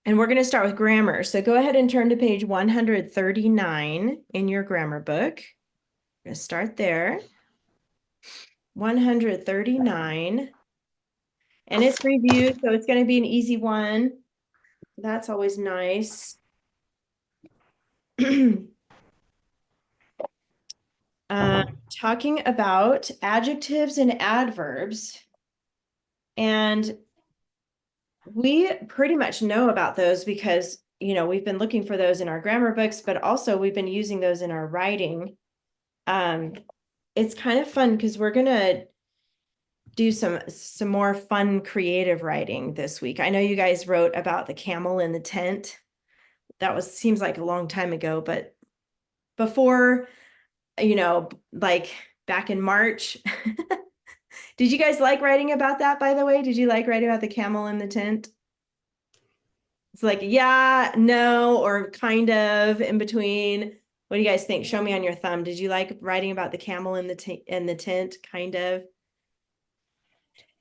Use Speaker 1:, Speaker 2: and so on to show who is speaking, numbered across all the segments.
Speaker 1: And we're going to start with grammar. So go ahead and turn to page 139 in your grammar book. We're going to start there. 139. And it's review, so it's going to be an easy one. That's always nice. Talking about adjectives and adverbs. And we pretty much know about those because, we've been looking for those in our grammar books, but also we've been using those in our writing. It's kind of fun because we're going to do some more fun creative writing this week. I know you guys wrote about the camel in the tent. That seems like a long time ago, but before, like back in March. Did you guys like writing about that, by the way? Did you like writing about the camel in the tent? It's like, yeah, no, or kind of in between. What do you guys think? Show me on your thumb. Did you like writing about the camel in the tent? Kind of.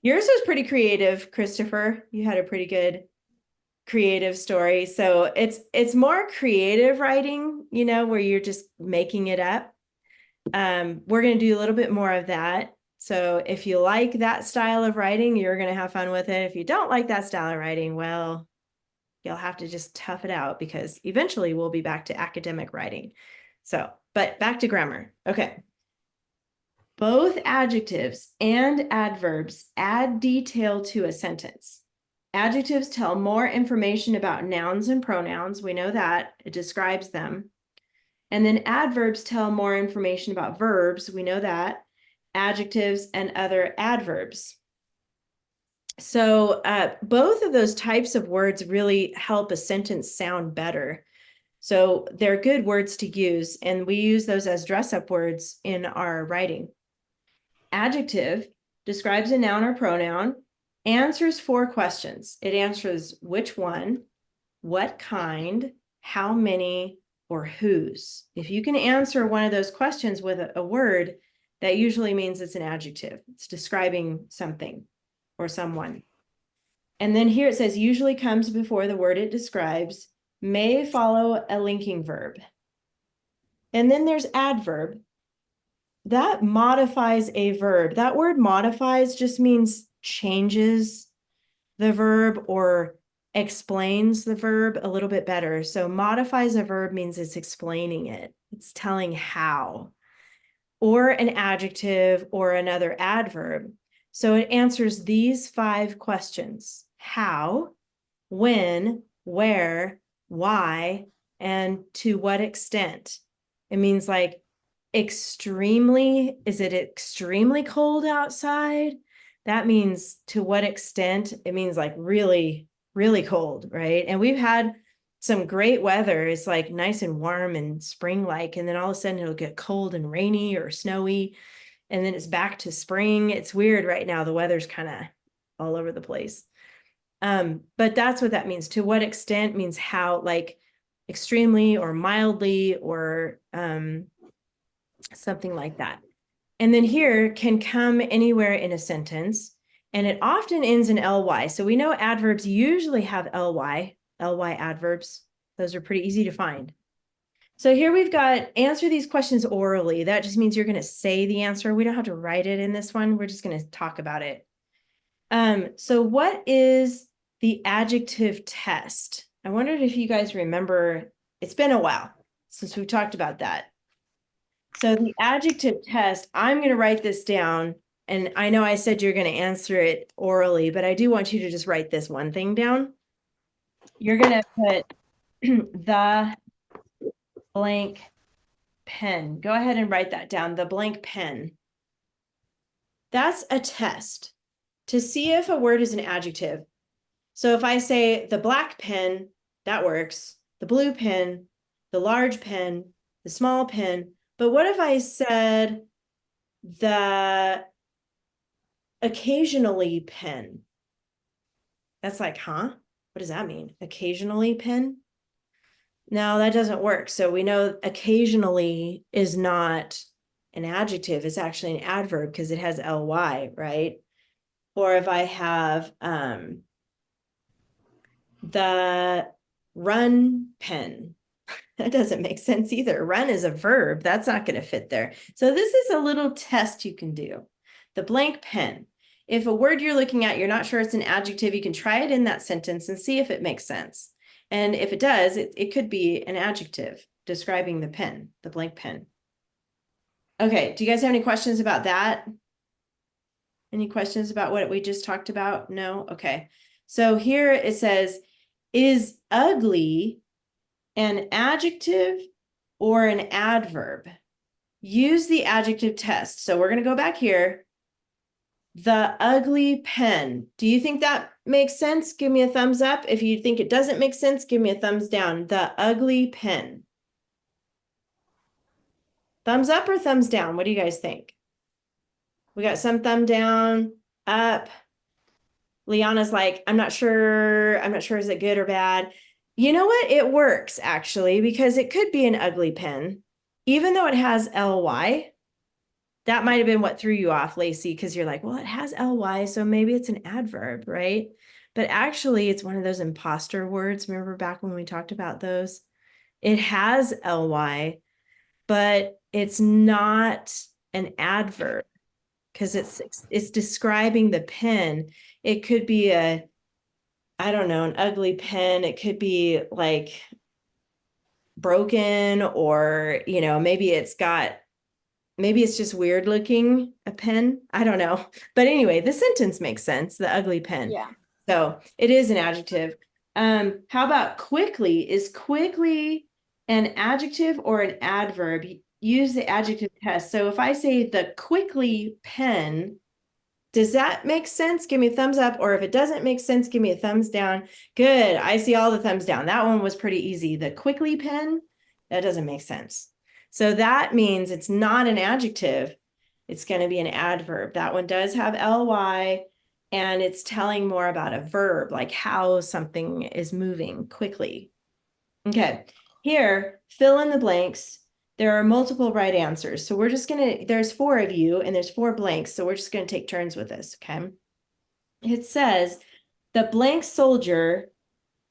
Speaker 1: Yours was pretty creative, Christopher. You had a pretty good creative story. So it's more creative writing, where you're just making it up. We're going to do a little bit more of that. So if you like that style of writing, you're going to have fun with it. If you don't like that style of writing, well, you'll have to just tough it out because eventually we'll be back to academic writing. So, but back to grammar. Okay. Both adjectives and adverbs add detail to a sentence. Adjectives tell more information about nouns and pronouns. We know that. It describes them. And then adverbs tell more information about verbs. We know that. Adjectives and other adverbs. So both of those types of words really help a sentence sound better. So they're good words to use, and we use those as dress-up words in our writing. Adjective describes a noun or pronoun, answers 4 questions. It answers which one, what kind, how many, or whose. If you can answer one of those questions with a word, that usually means it's an adjective. It's describing something or someone. And then here it says usually comes before the word it describes, may follow a linking verb. And then there's adverb. That modifies a verb. That word modifies just means changes the verb or explains the verb a little bit better. So modifies a verb means it's explaining it. It's telling how. Or an adjective or another adverb. So it answers these 5 questions: how, when, where, why, and to what extent. It means like extremely, is it extremely cold outside? That means to what extent. It means like really, really cold, right? And we've had some great weather. It's like nice and warm and spring-like, and then all of a sudden it'll get cold and rainy or snowy, and then it's back to spring. It's weird right now. The weather's kind of all over the place. But that's what that means. To what extent means how, like extremely or mildly or something like that. And then here can come anywhere in a sentence, and it often ends in ly. So we know adverbs usually have ly adverbs. Those are pretty easy to find. So here we've got answer these questions orally. That just means you're going to say the answer. We don't have to write it in this one. We're just going to talk about it. So what is the adjective test? I wondered if you guys remember. It's been a while since we've talked about that. So the adjective test, I'm going to write this down, and I know I said you're going to answer it orally, but I do want you to just write this one thing down. You're going to put the blank pen. Go ahead and write that down, the blank pen. That's a test to see if a word is an adjective. So if I say the black pen, that works. The blue pen, the large pen, the small pen. But what if I said the occasionally pen? That's like, huh? What does that mean? Occasionally pen? No, that doesn't work. So we know occasionally is not an adjective. It's actually an adverb because it has ly, right? Or if I have the Run pen. That doesn't make sense either. Run is a verb. That's not going to fit there. So this is a little test you can do. The blank pen. If a word you're looking at, you're not sure it's an adjective, you can try it in that sentence and see if it makes sense. And if it does, it could be an adjective describing the pen, the blank pen. Okay, do you guys have any questions about that? Any questions about what we just talked about? No? Okay. So here it says, is ugly an adjective or an adverb? Use the adjective test. So we're going to go back here. The ugly pen. Do you think that makes sense? Give me a thumbs up. If you think it doesn't make sense, give me a thumbs down. The ugly pen. Thumbs up or thumbs down? What do you guys think? We got some thumb down, up. Liana's like, I'm not sure. I'm not sure. Is it good or bad? You know what? It works actually, because it could be an ugly pen. Even though it has ly, that might have been what threw you off, Lacey, because you're like, well, it has ly, so maybe it's an adverb, right? But actually, it's one of those imposter words. Remember back when we talked about those? It has ly, but it's not an adverb because it's describing the pen. It could be a, I don't know, an ugly pen. It could be like broken, or, you know, maybe it's just weird looking, a pen. I don't know. But anyway, the sentence makes sense, the ugly pen.
Speaker 2: Yeah.
Speaker 1: So it is an adjective. How about quickly? Is quickly an adjective or an adverb? Use the adjective test. So if I say the quickly pen, does that make sense? Give me a thumbs up. Or if it doesn't make sense, give me a thumbs down. Good. I see all the thumbs down. That one was pretty easy. The quickly pen, that doesn't make sense. So that means it's not an adjective. It's going to be an adverb. That one does have ly, and it's telling more about a verb, like how something is moving quickly. Okay, here, fill in the blanks. There are multiple right answers. So we're just going to, there's 4 of you and there's 4 blanks. So we're just going to take turns with this, okay? It says, the blank soldier,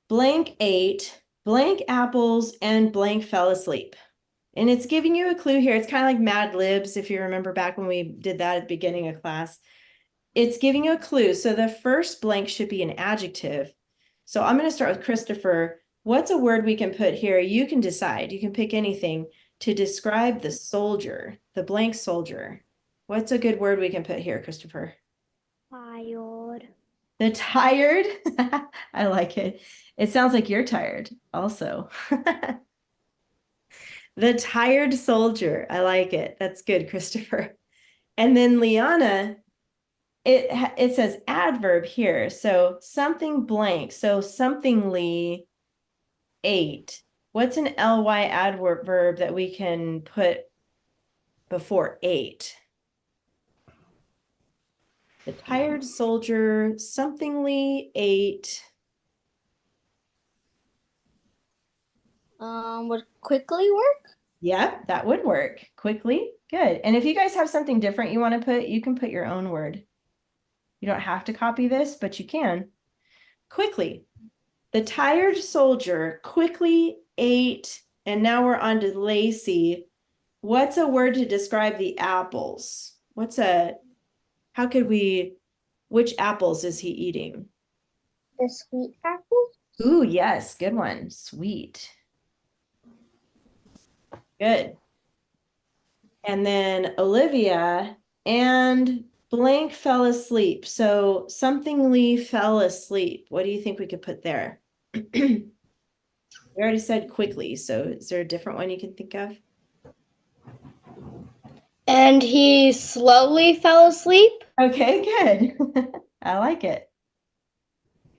Speaker 1: blank ate, blank apples, and blank fell asleep. And it's giving you a clue here. It's kind of like Mad Libs, if you remember back when we did that at the beginning of class. It's giving you a clue. So the first blank should be an adjective. So I'm going to start with Christopher. What's a word we can put here? You can decide. You can pick anything to describe the soldier, the blank soldier. What's a good word we can put here, Christopher?
Speaker 2: Tired.
Speaker 1: The tired? I like it. It sounds like you're tired also. The tired soldier. I like it. That's good, Christopher. And then Liana, it says adverb here. So something blank. So somethingly ate. What's an ly adverb that we can put before ate? The tired soldier somethingly ate.
Speaker 2: Would quickly work?
Speaker 1: Yeah, that would work. Quickly. Good. And if you guys have something different you want to put, you can put your own word. You don't have to copy this, but you can. Quickly. The tired soldier quickly ate, and now we're on to Lacey. What's a word to describe the apples? Which apples is he eating?
Speaker 2: The sweet apple?
Speaker 1: Ooh, yes, good one. Sweet. Good. And then Olivia, and blank fell asleep. So somethingly fell asleep. What do you think we could put there? We already said quickly, so is there a different one you can think of?
Speaker 2: And he slowly fell asleep?
Speaker 1: Okay, good. I like it.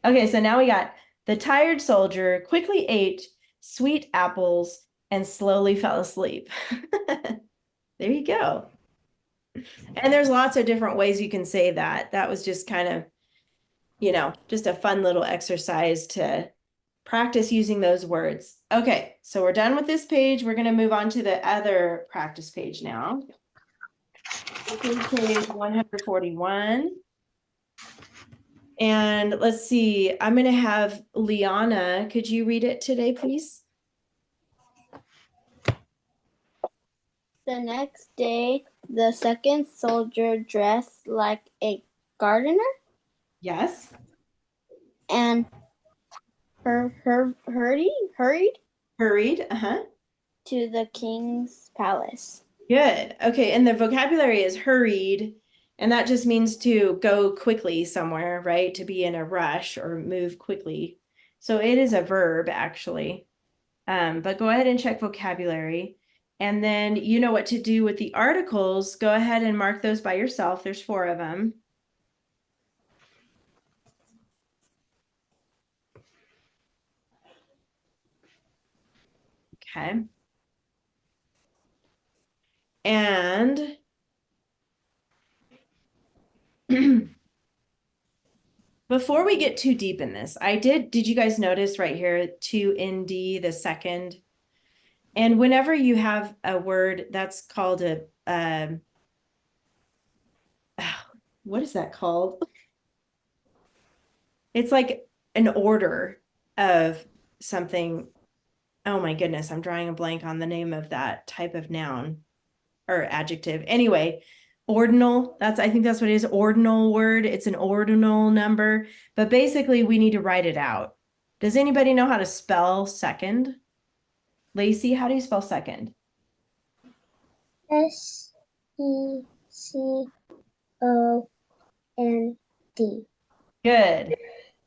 Speaker 1: Okay, so now we got the tired soldier quickly ate sweet apples and slowly fell asleep. There you go. And there's lots of different ways you can say that. That was just kind of, just a fun little exercise to practice using those words. Okay, so we're done with this page. We're going to move on to the other practice page now. This is page 141. And let's see, I'm going to have Liana. Could you read it today, please?
Speaker 2: The next day, the second soldier dressed like a gardener
Speaker 1: Yes.
Speaker 2: and hurried
Speaker 1: Hurried. Uh-huh.
Speaker 2: to the king's palace.
Speaker 1: Good. Okay. And the vocabulary is hurried. And that just means to go quickly somewhere, right? To be in a rush or move quickly. So it is a verb, actually. But go ahead and check vocabulary. And then you know what to do with the articles. Go ahead and mark those by yourself. There's 4 of them. Okay. And before we get too deep in this, did you guys notice right here, to ND, the second? And whenever you have a word that's called what is that called? It's like an order of something. Oh my goodness, I'm drawing a blank on the name of that type of noun or adjective. Anyway, ordinal, I think that's what it is, ordinal word. It's an ordinal number, but basically we need to write it out. Does anybody know how to spell second? Lacey, how do you spell second?
Speaker 2: SECOND.
Speaker 1: Good.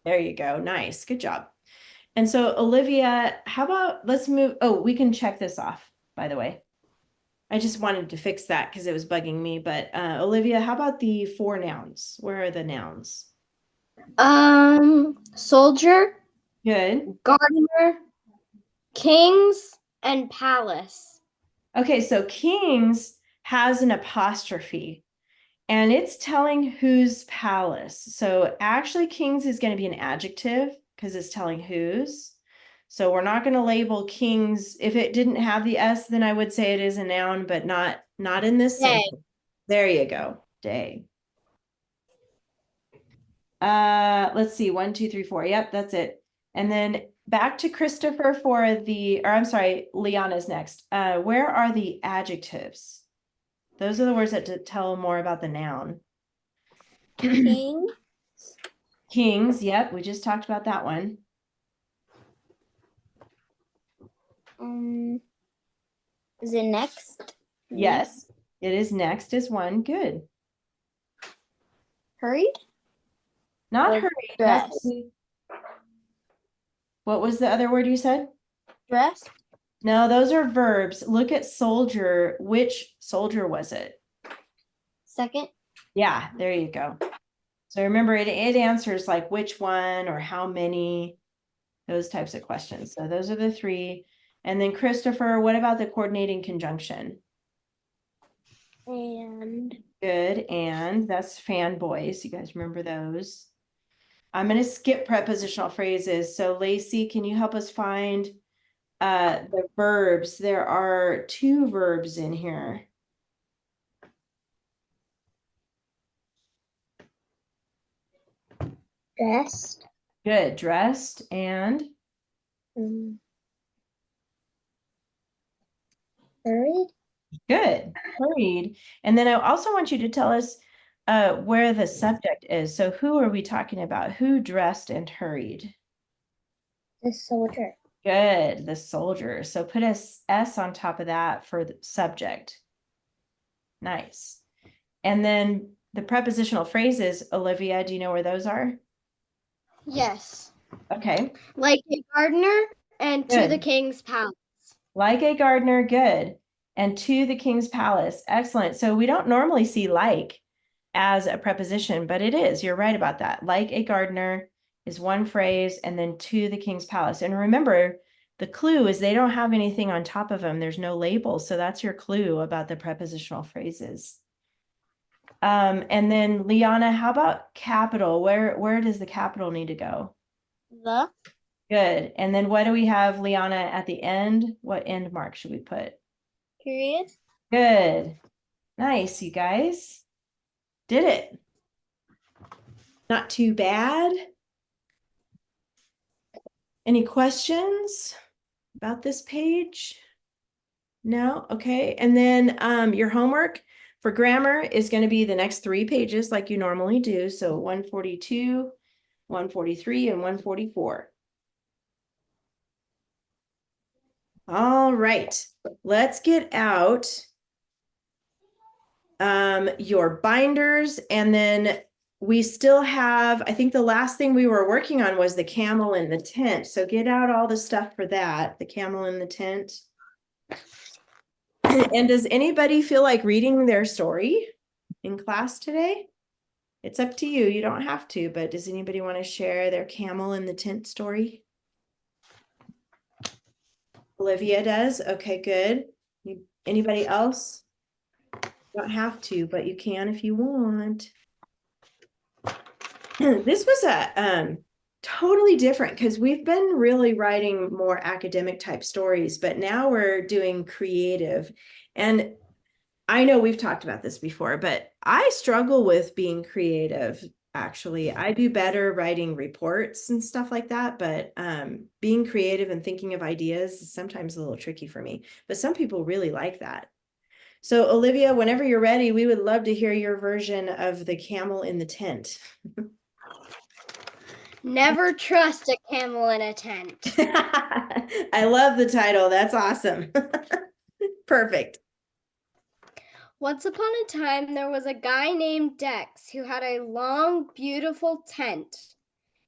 Speaker 1: There you go. Nice. Good job. And so Olivia, how about let's move. Oh, we can check this off, by the way. I just wanted to fix that because it was bugging me. But Olivia, how about the 4 nouns? Where are the nouns?
Speaker 2: Soldier,
Speaker 1: Good.
Speaker 2: gardener, kings, and palace.
Speaker 1: Okay, so Kings has an apostrophe and it's telling whose palace. So actually Kings is going to be an adjective because it's telling whose. So we're not going to label Kings. If it didn't have the S, then I would say it is a noun, but not in this
Speaker 2: Day.
Speaker 1: sentence. There you go. Day. Let's see. 1, 2, 3, 4. Yep, that's it. And then back to Christopher for the, or I'm sorry, Liana's next. Where are the adjectives? Those are the words that tell more about the noun.
Speaker 2: King.
Speaker 1: Kings, yep, we just talked about that one.
Speaker 2: Is it next?
Speaker 1: Yes, it is next is one. Good.
Speaker 2: Hurried?
Speaker 1: Not
Speaker 2: Or
Speaker 1: hurried.
Speaker 2: dress.
Speaker 1: What was the other word you said?
Speaker 2: Dress?
Speaker 1: No, those are verbs. Look at soldier. Which soldier was it?
Speaker 2: Second?
Speaker 1: Yeah, there you go. So remember, it answers like which one or how many, those types of questions. So those are the 3. And then Christopher, what about the coordinating conjunction?
Speaker 2: And.
Speaker 1: Good. And that's fanboys. You guys remember those? I'm going to skip prepositional phrases. So Lacey, can you help us find the verbs? There are 2 verbs in here.
Speaker 2: Dressed.
Speaker 1: Good. Dressed and
Speaker 2: Hurried.
Speaker 1: good. Hurried. And then I also want you to tell us where the subject is. So who are we talking about? Who dressed and hurried?
Speaker 2: The soldier.
Speaker 1: Good. The soldier. So put a S on top of that for the subject. Nice. And then the prepositional phrases, Olivia, do you know where those are?
Speaker 2: Yes.
Speaker 1: Okay.
Speaker 2: Like a gardener and to the
Speaker 1: Good.
Speaker 2: king's palace.
Speaker 1: Like a gardener, good. And to the king's palace, excellent. So we don't normally see like as a preposition, but it is. You're right about that. Like a gardener is one phrase, and then to the king's palace. And remember, the clue is they don't have anything on top of them. There's no label. So that's your clue about the prepositional phrases. And then Liana, how about capital? Where does the capital need to go?
Speaker 2: The.
Speaker 1: Good. And then what do we have, Liana, at the end? What end mark should we put?
Speaker 2: Period.
Speaker 1: Good. Nice, you guys. Did it. Not too bad. Any questions about this page? No? Okay. And then your homework for grammar is going to be the next 3 pages like you normally do. So 142, 143, and 144. All right. Let's get out your binders, and then we still have, I think the last thing we were working on was the camel in the tent. So get out all the stuff for that, the camel in the tent. And does anybody feel like reading their story in class today? It's up to you. You don't have to, but does anybody want to share their camel in the tent story? Olivia does. Okay, good. Anybody else? You don't have to, but you can if you want. This was a totally different because we've been really writing more academic type stories, but now we're doing creative. And I know we've talked about this before, but I struggle with being creative. Actually, I do better writing reports and stuff like that, but being creative and thinking of ideas is sometimes a little tricky for me. But some people really like that. So, Olivia, whenever you're ready, we would love to hear your version of the camel in the tent.
Speaker 2: Never trust a camel in a tent.
Speaker 1: I love the title. That's awesome. Perfect.
Speaker 2: Once upon a time, there was a guy named Dex who had a long, beautiful tent.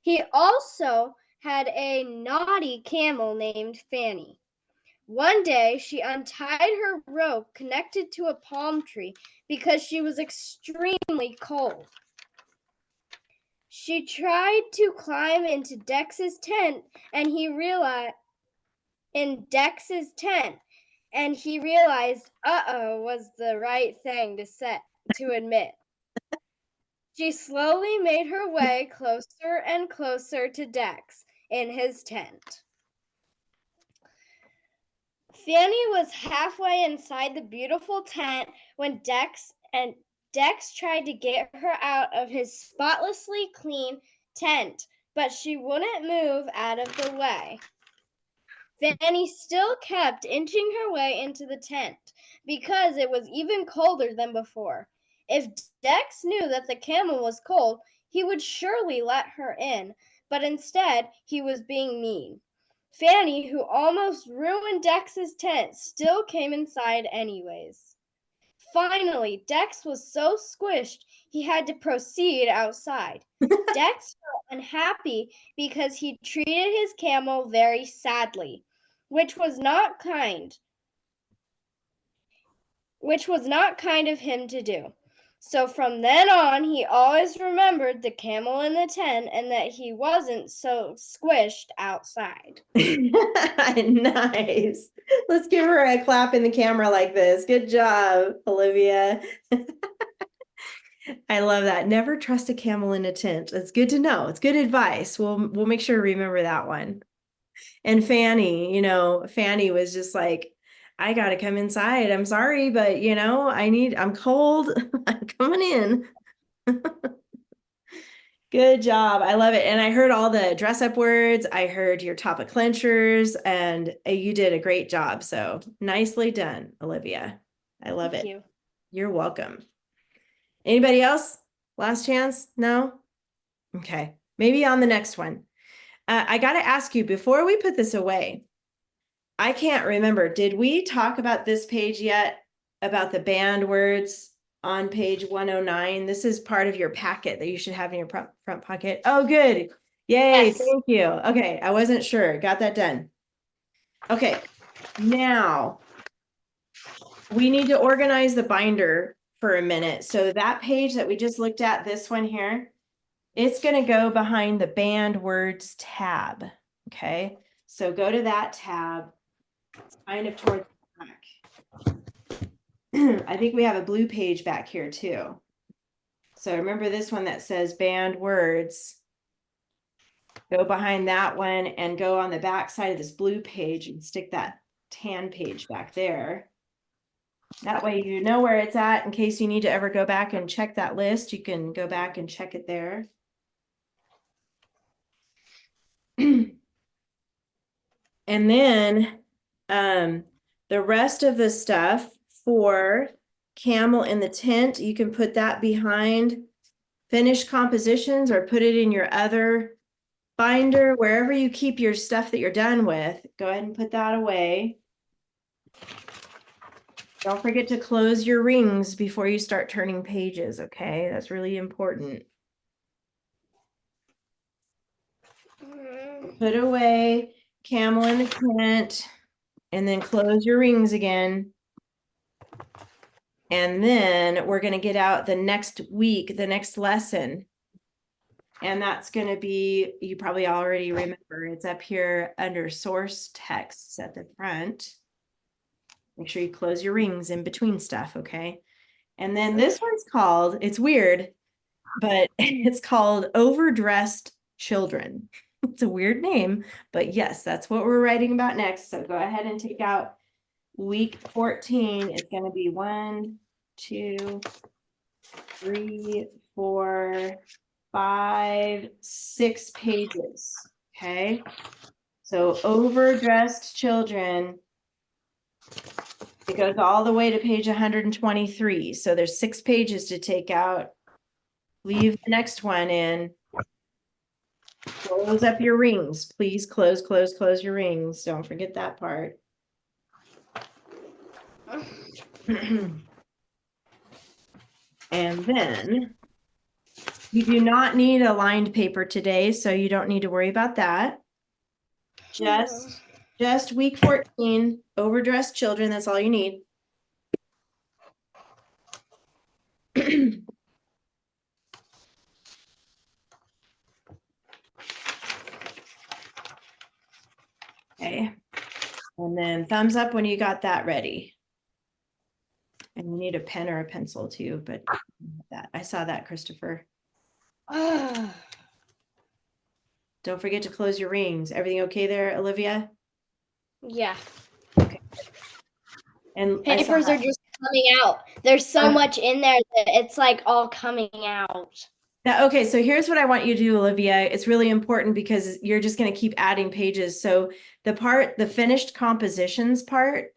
Speaker 2: He also had a naughty camel named Fanny. One day, she untied her rope connected to a palm tree because she was extremely cold. She tried to climb into Dex's tent, and he realized uh-oh was the right thing to admit. She slowly made her way closer and closer to Dex in his tent. Fanny was halfway inside the beautiful tent when Dex tried to get her out of his spotlessly clean tent, but she wouldn't move out of the way. Fanny still kept inching her way into the tent because it was even colder than before. If Dex knew that the camel was cold, he would surely let her in, but instead he was being mean. Fanny, who almost ruined Dex's tent, still came inside anyways. Finally, Dex was so squished he had to proceed outside. Dex felt unhappy because he treated his camel very sadly, which was not kind of him to do. So from then on, he always remembered the camel in the tent and that he wasn't so squished outside.
Speaker 1: Nice. Let's give her a clap in the camera like this. Good job, Olivia. I love that. Never trust a camel in a tent. It's good to know. It's good advice. We'll make sure to remember that one. And Fanny, Fanny was just like, I gotta come inside. I'm sorry, but I'm cold. I'm coming in. Good job. I love it. And I heard all the dress up words. I heard your topic clenchers, and you did a great job. So nicely done, Olivia. I love
Speaker 2: Thank
Speaker 1: it.
Speaker 2: you.
Speaker 1: You're welcome. Anybody else? Last chance? No? Okay. Maybe on the next one. I got to ask you before we put this away, I can't remember. Did we talk about this page yet? About the banned words on page 109? This is part of your packet that you should have in your front pocket. Oh, good. Yay.
Speaker 2: Yes.
Speaker 1: Thank you. Okay. I wasn't sure. Got that done. Okay. Now we need to organize the binder for a minute. So that page that we just looked at, this one here, it's going to go behind the banned words tab. Okay. So go to that tab, kind of towards the back. I think we have a blue page back here too. So remember this one that says banned words. Go behind that one and go on the back side of this blue page and stick that tan page back there. That way you know where it's at in case you need to ever go back and check that list. You can go back and check it there. And then the rest of the stuff for camel in the tent, you can put that behind finished compositions or put it in your other binder, wherever you keep your stuff that you're done with. Go ahead and put that away. Don't forget to close your rings before you start turning pages, okay? That's really important. Put away camel in the tent and then close your rings again. And then we're going to get out the next week, the next lesson. And that's going to be, you probably already remember, it's up here under source texts at the front. Make sure you close your rings in between stuff, okay? And then this one's called, it's weird, but it's called Overdressed Children. It's a weird name, but yes, that's what we're writing about next. So go ahead and take out week 14. It's going to be 1, 2, 3, 4, 5, 6 pages. Okay. So overdressed children, it goes all the way to page 123. So there's 6 pages to take out. Leave the next one in. Close up your rings. Please close your rings. Don't forget that part. And then you do not need a lined paper today, so you don't need to worry about that. Just week 14, overdressed children, that's all you need. Okay. And then thumbs up when you got that ready. And you need a pen or a pencil too, but that I saw that, Christopher. Don't forget to close your rings. Everything okay there, Olivia?
Speaker 2: Yeah.
Speaker 1: Okay. And
Speaker 2: Papers are just coming out. There's so much in there that it's like all coming out.
Speaker 1: Now, okay, so here's what I want you to do, Olivia. It's really important because you're just going to keep adding pages. So the finished compositions part,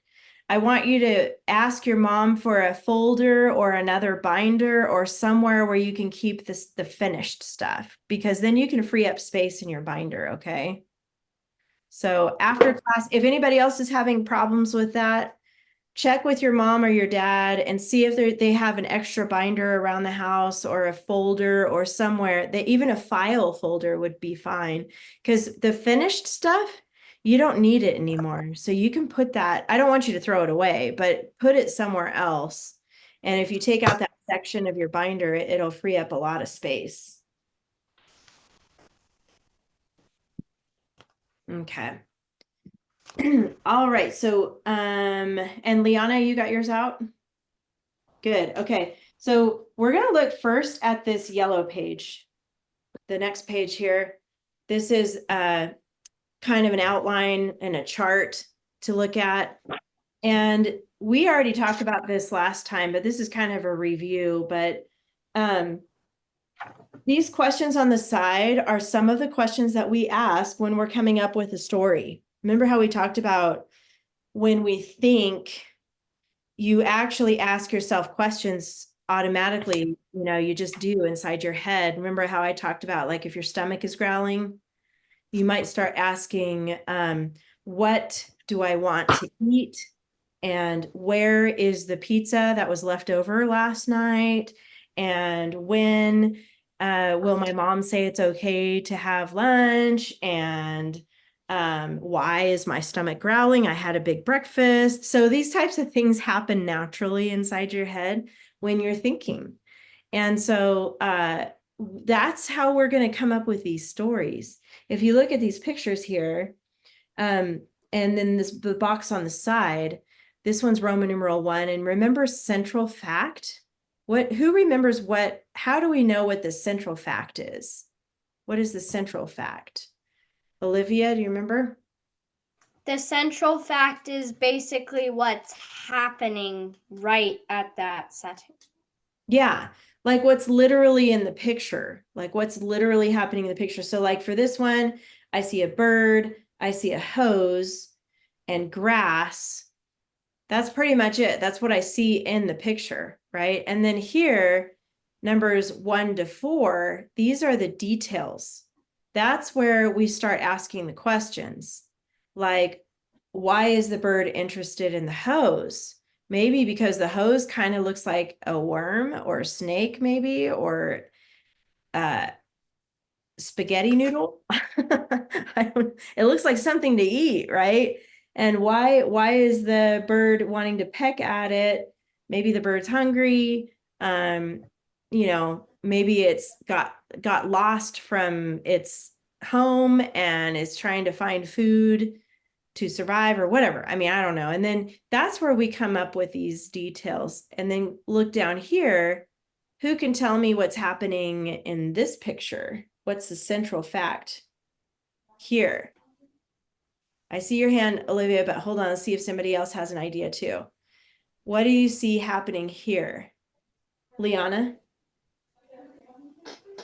Speaker 1: I want you to ask your mom for a folder or another binder or somewhere where you can keep the finished stuff, because then you can free up space in your binder, okay? So after class, if anybody else is having problems with that, check with your mom or your dad and see if they have an extra binder around the house or a folder or somewhere. That even a file folder would be fine, because the finished stuff, you don't need it anymore. So you can put that, I don't want you to throw it away, but put it somewhere else. And if you take out that section of your binder, it'll free up a lot of space. Okay. All right. So, and Liana, you got yours out? Good. Okay. So we're going to look first at this yellow page. The next page here. This is kind of an outline and a chart to look at. And we already talked about this last time, but this is kind of a review. But these questions on the side are some of the questions that we ask when we're coming up with a story. Remember how we talked about when we think, you actually ask yourself questions automatically, you just do inside your head. Remember how I talked about, like, if your stomach is growling, you might start asking, what do I want to eat? And where is the pizza that was left over last night? And when will my mom say it's okay to have lunch? And why is my stomach growling? I had a big breakfast. So these types of things happen naturally inside your head when you're thinking. And so that's how we're going to come up with these stories. If you look at these pictures here, and then the box on the side, this one's Roman numeral 1. And remember central fact? Who remembers how do we know what the central fact is? What is the central fact? Olivia, do you remember?
Speaker 2: The central fact is basically what's happening right at that setting.
Speaker 1: Yeah, like what's literally in the picture, like what's literally happening in the picture. So like for this one, I see a bird, I see a hose and grass. That's pretty much it. That's what I see in the picture, right? And then here, numbers 1 to 4, these are the details. That's where we start asking the questions. Like, why is the bird interested in the hose? Maybe because the hose kind of looks like a worm or a snake, maybe, or spaghetti noodle. It looks like something to eat, right? And why is the bird wanting to peck at it? Maybe the bird's hungry. Maybe it's got lost from its home and is trying to find food to survive or whatever. I mean, I don't know. And then that's where we come up with these details. And then look down here. Who can tell me what's happening in this picture? What's the central fact here? I see your hand, Olivia, but hold on, let's see if somebody else has an idea too. What do you see happening here? Liana?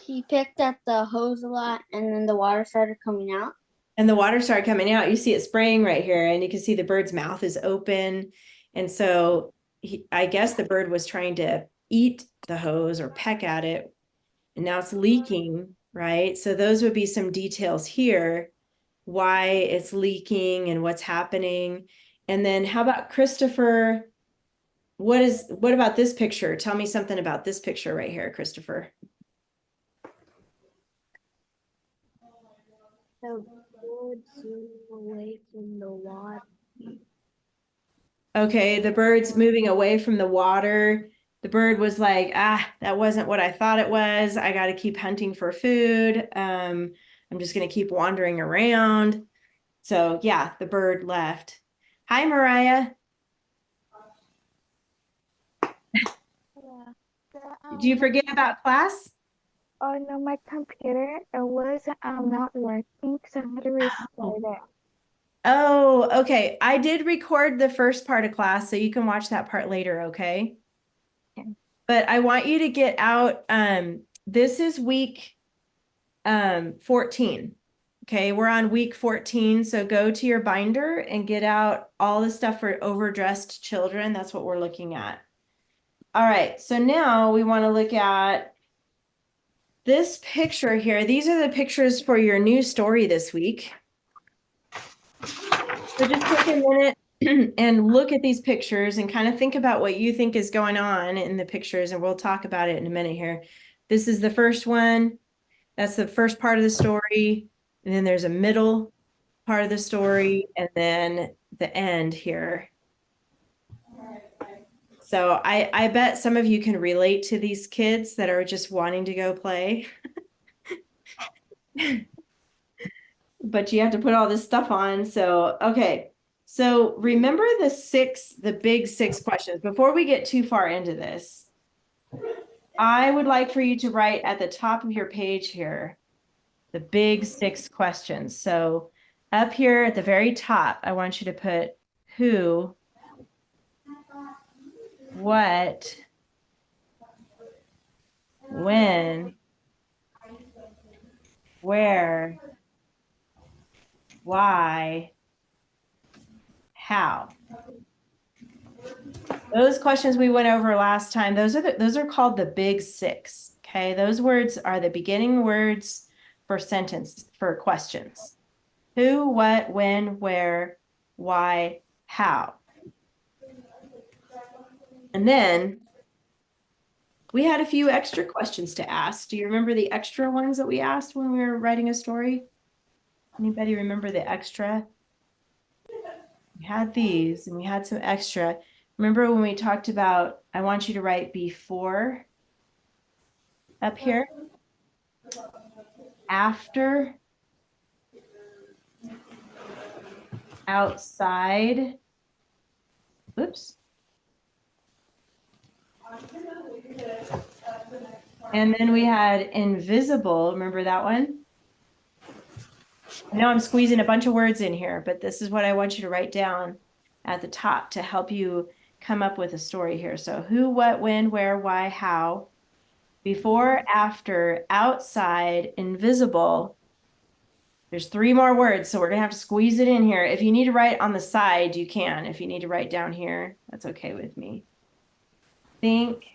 Speaker 3: He picked at the hose a lot and then the water started coming out.
Speaker 1: And the water started coming out. You see it spraying right here, and you can see the bird's mouth is open. And so I guess the bird was trying to eat the hose or peck at it, and now it's leaking, right? So those would be some details here, why it's leaking and what's happening. And then how about Christopher? What about this picture? Tell me something about this picture right here, Christopher.
Speaker 3: The birds away from the water.
Speaker 1: Okay, the bird's moving away from the water. The bird was like, that wasn't what I thought it was. I got to keep hunting for food. I'm just going to keep wandering around. So yeah, the bird left. Hi, Mariah.
Speaker 4: Yeah.
Speaker 1: Did you forget about class?
Speaker 4: Oh no, my computer it was not working, so I had to restart it.
Speaker 1: Oh, okay. I did record the first part of class, so you can watch that part later, okay?
Speaker 4: Okay.
Speaker 1: But I want you to get out. This is week 14. Okay, we're on week 14. So go to your binder and get out all the stuff for overdressed children. That's what we're looking at. All right, so now we want to look at this picture here. These are the pictures for your new story this week. So just take a minute and look at these pictures and kind of think about what you think is going on in the pictures, and we'll talk about it in a minute here. This is the first one. That's the first part of the story. And then there's a middle part of the story, and then the end here. So I bet some of you can relate to these kids that are just wanting to go play. But you have to put all this stuff on. So, okay. So remember the big 6 questions. Before we get too far into this, I would like for you to write at the top of your page here, the big 6 questions. So up here at the very top, I want you to put who, what, when, where, why, how. Those questions we went over last time, those are called the big 6. Okay, those words are the beginning words for questions. Who, what, when, where, why, how. And then we had a few extra questions to ask. Do you remember the extra ones that we asked when we were writing a story? Anybody remember the extra? We had these and we had some extra. Remember when we talked about, I want you to write before up here, after, outside, oops. And then we had invisible, remember that one? I know I'm squeezing a bunch of words in here, but this is what I want you to write down at the top to help you come up with a story here. So who, what, when, where, why, how, before, after, outside, invisible, There's 3 more words, so we're gonna have to squeeze it in here. If you need to write on the side, you can. If you need to write down here, that's okay with me. Think,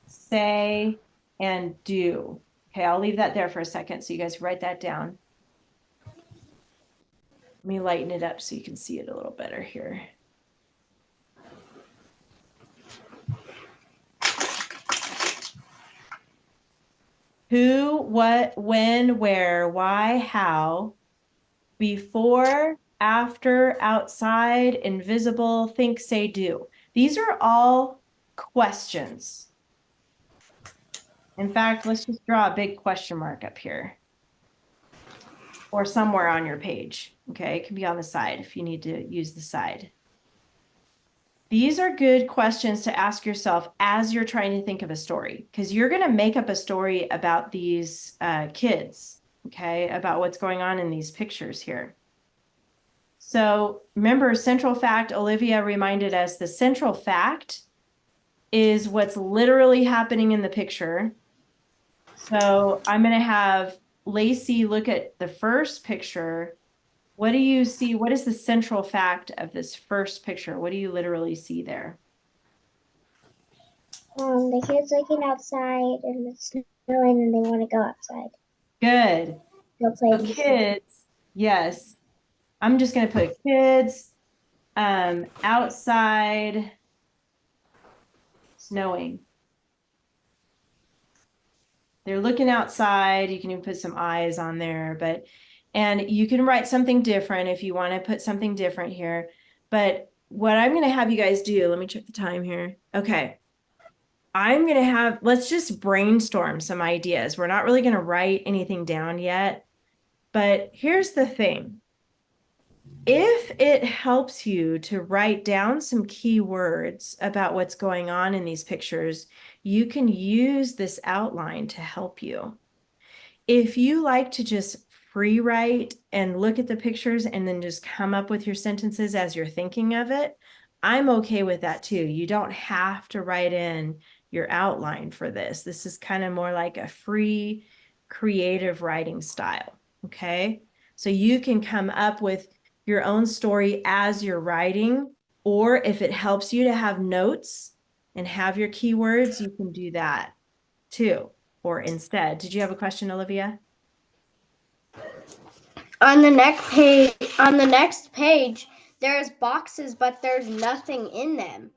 Speaker 1: say, and do. Okay, I'll leave that there for a second so you guys write that down. Let me lighten it up so you can see it a little better here. Who, what, when, where, why, how, before, after, outside, invisible, think, say, do. These are all questions. In fact, let's just draw a big question mark up here. Or somewhere on your page. Okay, it can be on the side if you need to use the side. These are good questions to ask yourself as you're trying to think of a story, because you're going to make up a story about these kids, okay, about what's going on in these pictures here. So remember, central fact, Olivia reminded us the central fact is what's literally happening in the picture. So I'm going to have Lacey look at the first picture. What do you see? What is the central fact of this first picture? What do you literally see there?
Speaker 3: The kids looking outside and it's snowing and they want to go outside.
Speaker 1: Good.
Speaker 3: Go play.
Speaker 1: So kids, yes. I'm just going to put kids outside snowing. They're looking outside. You can even put some eyes on there, and you can write something different if you want to put something different here. But what I'm going to have you guys do, let me check the time here. Okay. I'm going to let's just brainstorm some ideas. We're not really going to write anything down yet, but here's the thing. If it helps you to write down some key words about what's going on in these pictures, you can use this outline to help you. If you like to just free write and look at the pictures and then just come up with your sentences as you're thinking of it, I'm okay with that too. You don't have to write in your outline for this. This is kind of more like a free creative writing style. Okay. So you can come up with your own story as you're writing, or if it helps you to have notes and have your keywords, you can do that too. Or instead, did you have a question, Olivia?
Speaker 2: On the next page, there's boxes, but there's nothing in them.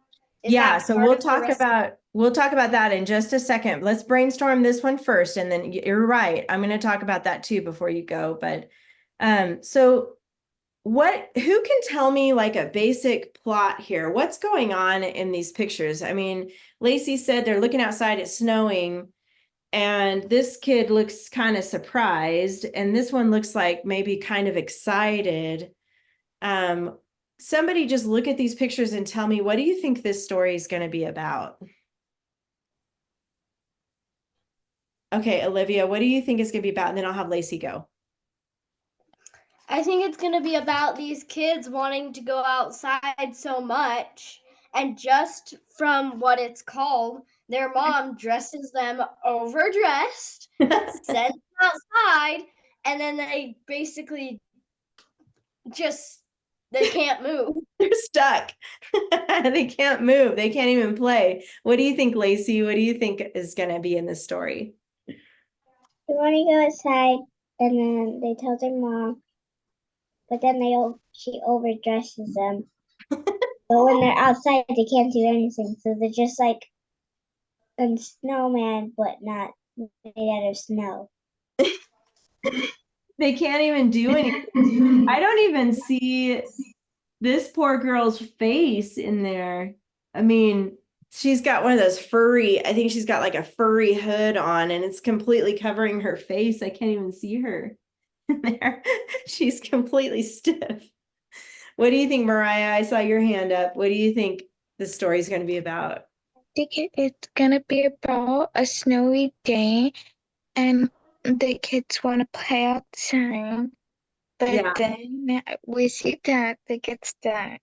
Speaker 1: Yeah, so we'll talk about that in just a second. Let's brainstorm this one first, and then you're right. I'm going to talk about that too before you go. But so who can tell me like a basic plot here? What's going on in these pictures? I mean, Lacey said they're looking outside, it's snowing, and this kid looks kind of surprised, and this one looks like maybe kind of excited. Somebody just look at these pictures and tell me, what do you think this story is going to be about? Okay, Olivia, what do you think it's going to be about? And then I'll have Lacey go.
Speaker 2: I think it's going to be about these kids wanting to go outside so much, and just from what it's called, their mom dresses them overdressed, sends them outside, and then they basically they can't move.
Speaker 1: They're stuck. They can't move. They can't even play. What do you think, Lacey? What do you think is going to be in this story?
Speaker 3: They want to go outside and then they tell their mom, but then she overdresses them. But when they're outside, they can't do anything, so they're just like a snowman, but not made out of snow.
Speaker 1: They can't even do anything. I don't even see this poor girl's face in there. I mean, she's got one of those I think she's got like a furry hood on, and it's completely covering her face. I can't even see her in there. She's completely stiff. What do you think, Mariah? I saw your hand up. What do you think the story's going to be about?
Speaker 4: I think it's gonna be about a snowy day and the kids want to play outside, but
Speaker 1: Yeah.
Speaker 4: then we see that they get stuck.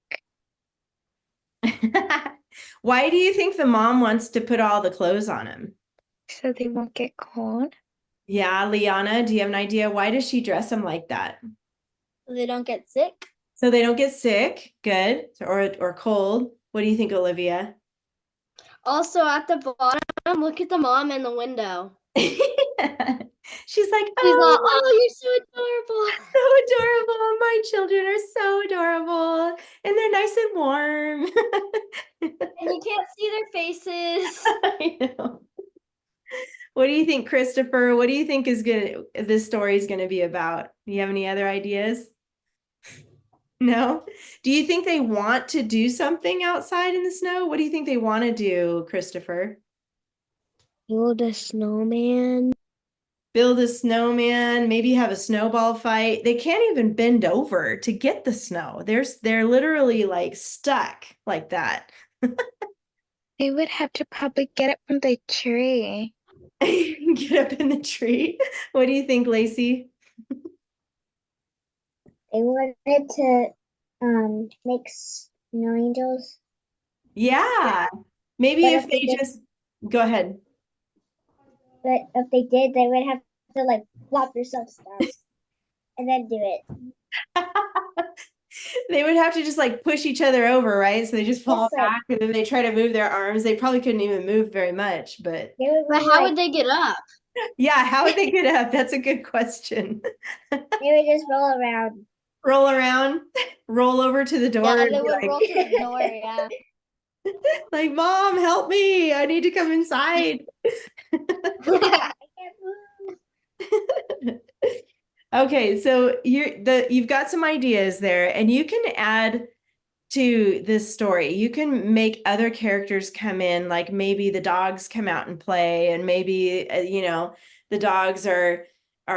Speaker 1: Why do you think the mom wants to put all the clothes on him?
Speaker 4: So they won't get cold.
Speaker 1: Yeah, Liana, do you have an idea? Why does she dress them like that?
Speaker 2: So they don't get sick.
Speaker 1: So they don't get sick. Good. Or cold. What do you think, Olivia?
Speaker 2: Also, at the bottom, look at the mom in the window.
Speaker 1: She's like,
Speaker 2: She's all,
Speaker 1: oh,
Speaker 2: oh, you're so adorable.
Speaker 1: so adorable. My children are so adorable. And they're nice and warm.
Speaker 2: And you can't see their faces.
Speaker 1: I know. What do you think, Christopher? What do you think this story is gonna be about? Do you have any other ideas? No? Do you think they want to do something outside in the snow? What do you think they want to do, Christopher?
Speaker 2: Build a snowman.
Speaker 1: Build a snowman, maybe have a snowball fight. They can't even bend over to get the snow. They're literally like stuck like that.
Speaker 4: They would have to probably get it from the tree.
Speaker 1: Get up in the tree. What do you think, Lacey?
Speaker 3: They wanted to make snow angels,
Speaker 1: Yeah. Maybe
Speaker 3: but
Speaker 1: if
Speaker 3: if they
Speaker 1: they
Speaker 3: did,
Speaker 1: just go ahead.
Speaker 3: but if they did, they would have to like flop themselves down and then do it.
Speaker 1: They would have to just like push each other over, right? So they just fall
Speaker 3: Yes, like
Speaker 1: back and then they try to move their arms. They probably couldn't even move very much, but
Speaker 3: they would
Speaker 2: But
Speaker 3: be
Speaker 2: how
Speaker 3: like
Speaker 2: would they get up?
Speaker 1: yeah, how would they get up? That's a good question.
Speaker 3: they would just roll around.
Speaker 1: Roll around, roll over to the door
Speaker 2: Yeah,
Speaker 1: and
Speaker 2: they
Speaker 1: be
Speaker 2: would roll to the door,
Speaker 1: like,
Speaker 2: yeah.
Speaker 1: like, Mom, help me. I need to come inside.
Speaker 3: I can't move.
Speaker 1: Okay, so you've got some ideas there, and you can add to this story. You can make other characters come in, like maybe the dogs come out and play, and maybe the dogs are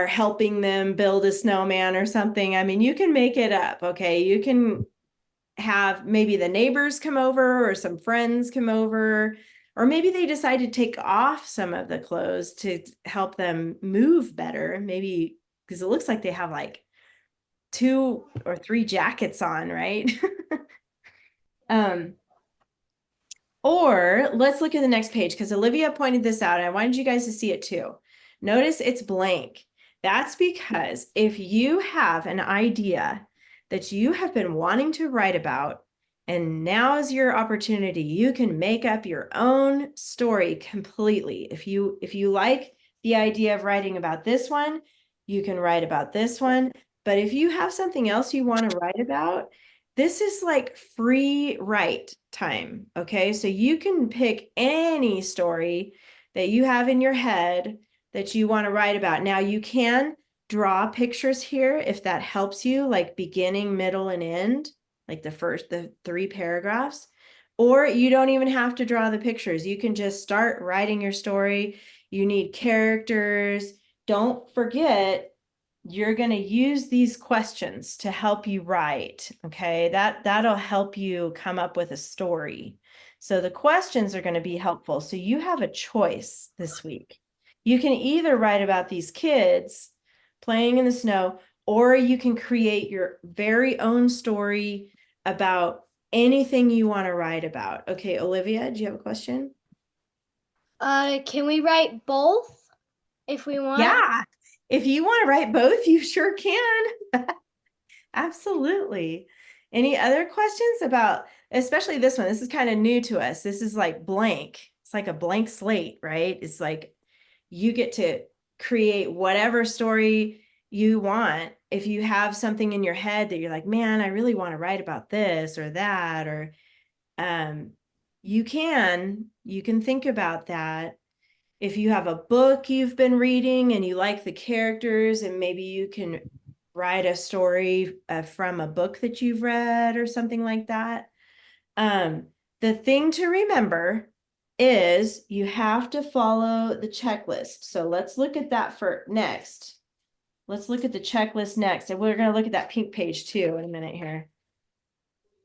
Speaker 1: helping them build a snowman or something. I mean, you can make it up, okay? You can have maybe the neighbors come over or some friends come over, or maybe they decide to take off some of the clothes to help them move better. Maybe because it looks like they have like 2 or 3 jackets on, right? um, or let's look at the next page because Olivia pointed this out and I wanted you guys to see it too. Notice it's blank. That's because if you have an idea that you have been wanting to write about, and now is your opportunity, you can make up your own story completely. If you like the idea of writing about this one, you can write about this one. But if you have something else you want to write about, this is like free write time. Okay. So you can pick any story that you have in your head that you want to write about. Now you can draw pictures here if that helps you, like beginning, middle, and end, like the 3 paragraphs. Or you don't even have to draw the pictures. You can just start writing your story. You need characters. Don't forget you're going to use these questions to help you write. Okay, that'll help you come up with a story. So the questions are going to be helpful. So you have a choice this week. You can either write about these kids playing in the snow, or you can create your very own story about anything you want to write about. Okay, Olivia, do you have a question?
Speaker 2: Can we write both if we want?
Speaker 1: Yeah, if you want to write both, you sure can. Absolutely. Any other questions about, especially this one? This is kind of new to us. This is like blank. It's like a blank slate, right? It's like you get to create whatever story you want. If you have something in your head that you're like, man, I really want to write about this or that, or you can think about that. If you have a book you've been reading and you like the characters, and maybe you can write a story from a book that you've read or something like that. The thing to remember is you have to follow the checklist. So let's look at that for next. Let's look at the checklist next. And we're going to look at that pink page too in a minute here.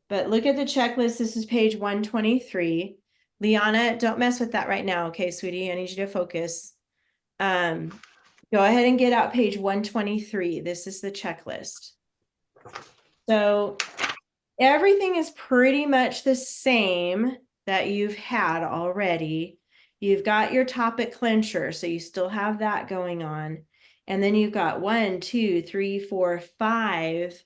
Speaker 1: But look at the checklist. This is page 123. Liana, don't mess with that right now. Okay, sweetie, I need you to focus. Go ahead and get out page 123. This is the checklist. So everything is pretty much the same that you've had already. You've got your topic clincher, so you still have that going on. And then you've got 1, 2, 3, 4, 5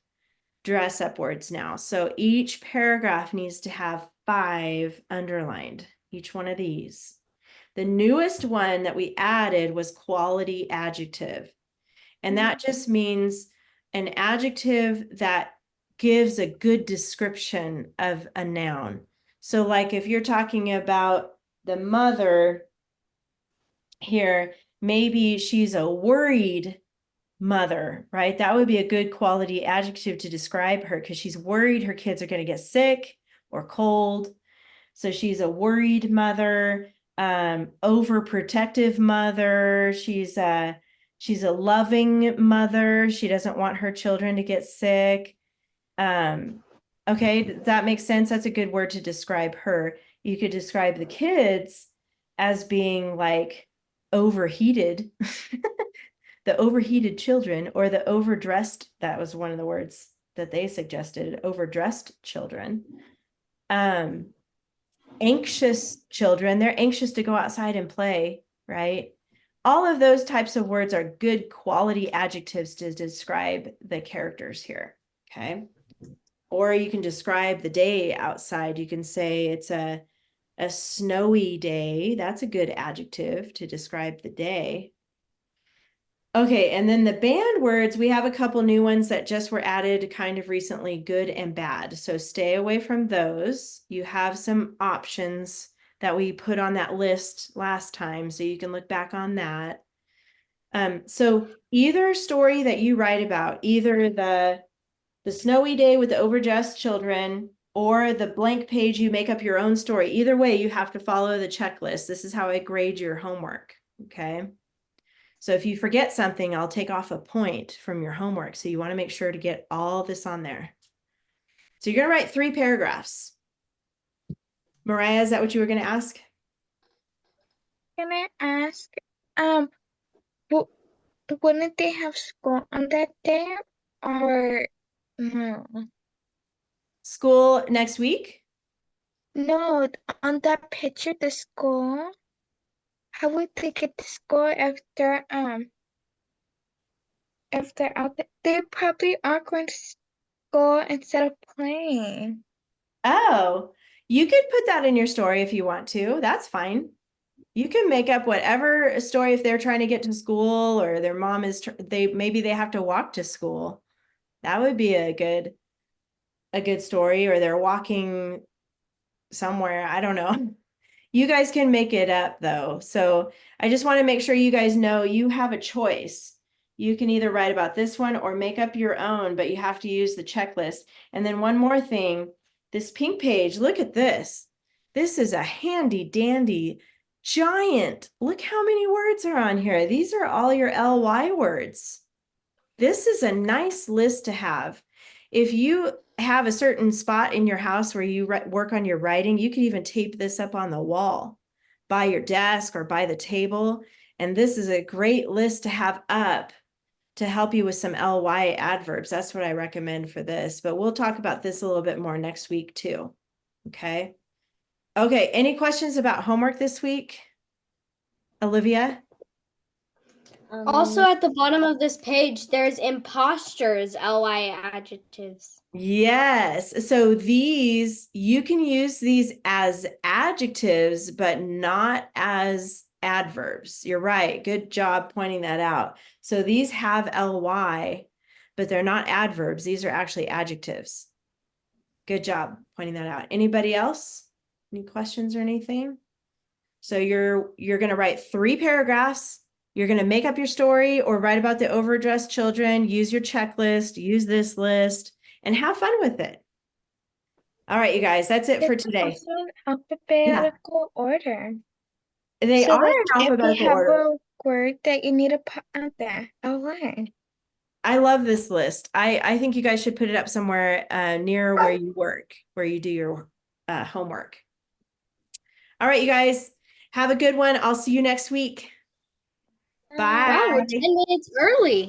Speaker 1: dress up words now. So each paragraph needs to have 5 underlined, each one of these. The newest one that we added was quality adjective. And that just means an adjective that gives a good description of a noun. So like if you're talking about the mother here, maybe she's a worried mother, right? That would be a good quality adjective to describe her because she's worried her kids are going to get sick or cold. So she's a worried mother, overprotective mother. She's a loving mother. She doesn't want her children to get sick. Okay, does that make sense? That's a good word to describe her. You could describe the kids as being like overheated, the overheated children, or the overdressed. That was one of the words that they suggested, overdressed children. Anxious children, they're anxious to go outside and play, right? All of those types of words are good quality adjectives to describe the characters here, okay? Or you can describe the day outside. You can say it's a snowy day. That's a good adjective to describe the day. Okay, and then the banned words, we have a couple new ones that just were added kind of recently, good and bad. So stay away from those. You have some options that we put on that list last time, so you can look back on that. So either story that you write about, either the snowy day with the overdressed children or the blank page, you make up your own story. Either way, you have to follow the checklist. This is how I grade your homework, okay? So if you forget something, I'll take off a point from your homework. So you want to make sure to get all this on there. So you're going to write 3 paragraphs. Mariah, is that what you were going to ask?
Speaker 4: Can I ask, wouldn't they have school on that day or no?
Speaker 1: School next week?
Speaker 4: No, on that picture, the school. How would they get to school if they're out there? They probably are going to school instead of playing.
Speaker 1: Oh, you could put that in your story if you want to. That's fine. You can make up whatever story if they're trying to get to school or their mom is, maybe they have to walk to school. That would be a good story, or they're walking somewhere. I don't know. You guys can make it up though. So I just want to make sure you guys know you have a choice. You can either write about this one or make up your own, but you have to use the checklist. And then one more thing, this pink page, look at this. This is a handy dandy giant. Look how many words are on here. These are all your LY words. This is a nice list to have. If you have a certain spot in your house where you work on your writing, you can even tape this up on the wall by your desk or by the table. And this is a great list to have up to help you with some LY adverbs. That's what I recommend for this, but we'll talk about this a little bit more next week too. Okay. Okay. Any questions about homework this week? Olivia?
Speaker 2: Also, at the bottom of this page, there's imposters, ly adjectives.
Speaker 1: Yes. So these, you can use these as adjectives, but not as adverbs. You're right. Good job pointing that out. So these have ly, but they're not adverbs. These are actually adjectives. Good job pointing that out. Anybody else? Any questions or anything? So you're going to write 3 paragraphs. You're going to make up your story or write about the overdressed children, use your checklist, use this list, and have fun with it. All right, you guys, that's it for today.
Speaker 4: Also in alphabetical order.
Speaker 1: They
Speaker 4: So
Speaker 1: are
Speaker 4: like
Speaker 1: in
Speaker 4: if you
Speaker 1: alphabetical
Speaker 4: have
Speaker 1: order.
Speaker 4: a word that you need to put out there, LY.
Speaker 1: I love this list. I think you guys should put it up somewhere near where you work, where you do your homework. All right, you guys, have a good one. I'll see you next week. Bye.
Speaker 2: Wow, we're 10 minutes early.